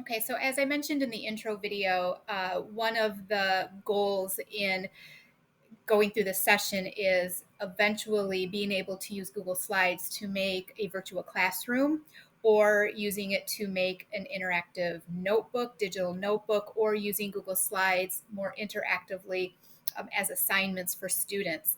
Okay, so as I mentioned in the intro video, one of the goals in going through this session is eventually being able to use Google Slides to make a virtual classroom or using it to make an interactive notebook, digital notebook, or using Google Slides more interactively as assignments for students.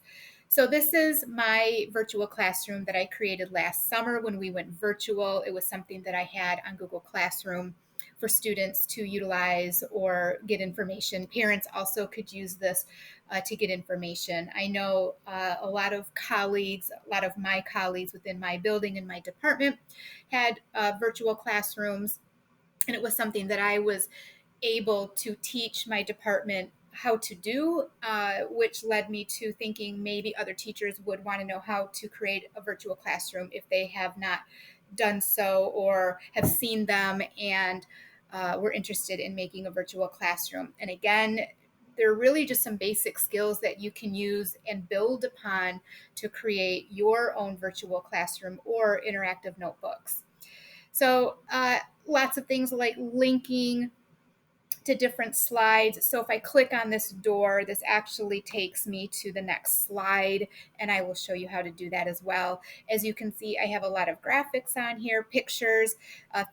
So this is my virtual classroom that I created last summer when we went virtual. It was something that I had on Google Classroom for students to utilize or get information. Parents also could use this to get information. I know a lot of colleagues, a lot of my colleagues within my building and my department had virtual classrooms, and it was something that I was able to teach my department how to do, which led me to thinking maybe other teachers would want to know how to create a virtual classroom if they have not done so or have seen them and were interested in making a virtual classroom. And again, they're really just some basic skills that you can use and build upon to create your own virtual classroom or interactive notebooks. So, lots of things like linking to different slides. So if I click on this door, this actually takes me to the next slide, and I will show you how to do that as well. As you can see, I have a lot of graphics on here, pictures,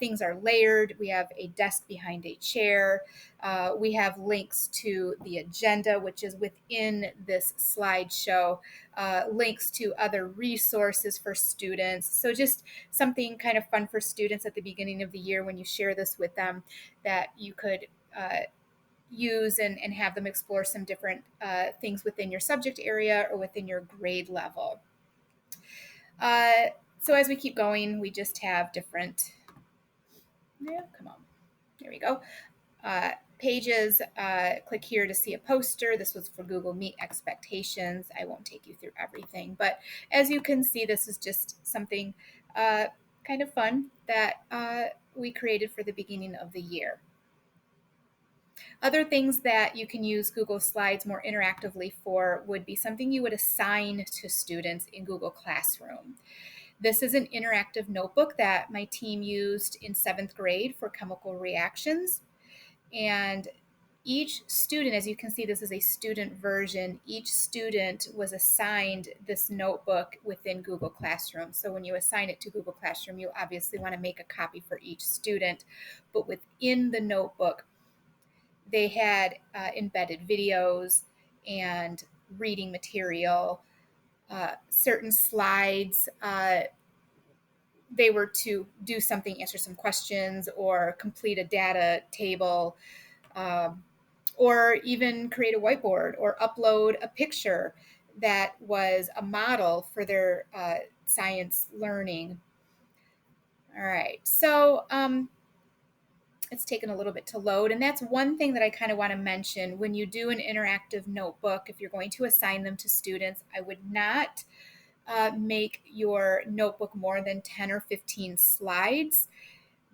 things are layered. We have a desk behind a chair. We have links to the agenda, which is within this slideshow, links to other resources for students. So just something kind of fun for students at the beginning of the year when you share this with them, that you could use and have them explore some different things within your subject area or within your grade level. Uh, so as we keep going, we just have different, come on, there we go. Pages, click here to see a poster. This was for Google Meet expectations. I won't take you through everything, but as you can see, this is just something kind of fun that we created for the beginning of the year. Other things that you can use Google Slides more interactively for would be something you would assign to students in Google Classroom. This is an interactive notebook that my team used in 7th grade for chemical reactions. And each student, as you can see, this is a student version. Each student was assigned this notebook within Google Classroom. So when you assign it to Google Classroom, you obviously want to make a copy for each student. But within the notebook, they had embedded videos and reading material, certain slides. They were to do something, answer some questions, or complete a data table, um, or even create a whiteboard or upload a picture that was a model for their science learning. All right, so it's taken a little bit to load. And that's one thing that I kind of want to mention. When you do an interactive notebook, if you're going to assign them to students, I would not make your notebook more than 10 or 15 slides,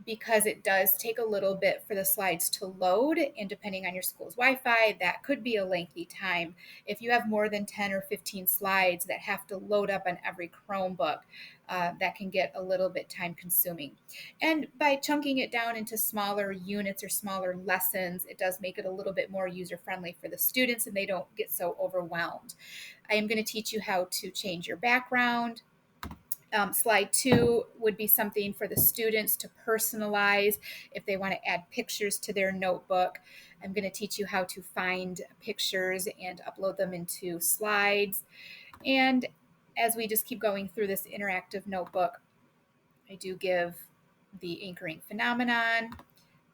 because it does take a little bit for the slides to load, and depending on your school's Wi-Fi, that could be a lengthy time. If you have more than 10 or 15 slides that have to load up on every Chromebook, that can get a little bit time consuming. And by chunking it down into smaller units or smaller lessons, it does make it a little bit more user-friendly for the students, and they don't get so overwhelmed. I am going to teach you how to change your background. Slide 2 would be something for the students to personalize if they want to add pictures to their notebook. I'm going to teach you how to find pictures and upload them into slides. And as we just keep going through this interactive notebook, I do give the anchoring phenomenon.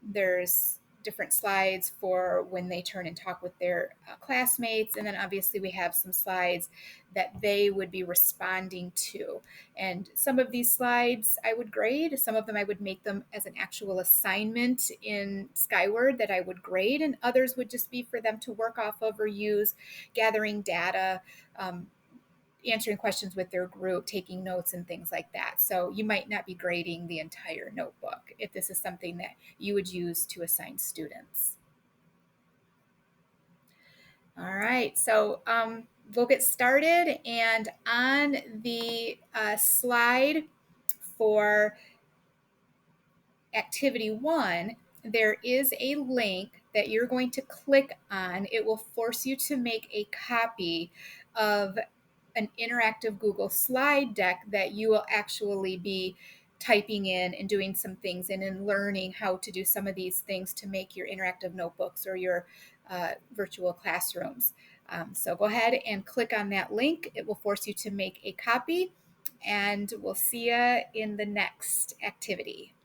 There's different slides for when they turn and talk with their classmates. And then obviously we have some slides that they would be responding to. And some of these slides I would grade. Some of them I would make them as an actual assignment in Skyward that I would grade. And others would just be for them to work off of or use, gathering data, answering questions with their group, taking notes and things like that. So you might not be grading the entire notebook if this is something that you would use to assign students. All right, so we'll get started. And on the slide for activity 1, there is a link that you're going to click on. It will force you to make a copy of an interactive Google slide deck that you will actually be typing in and doing some things in and learning how to do some of these things to make your interactive notebooks or your virtual classrooms. So go ahead and click on that link. It will force you to make a copy, and we'll see you in the next activity.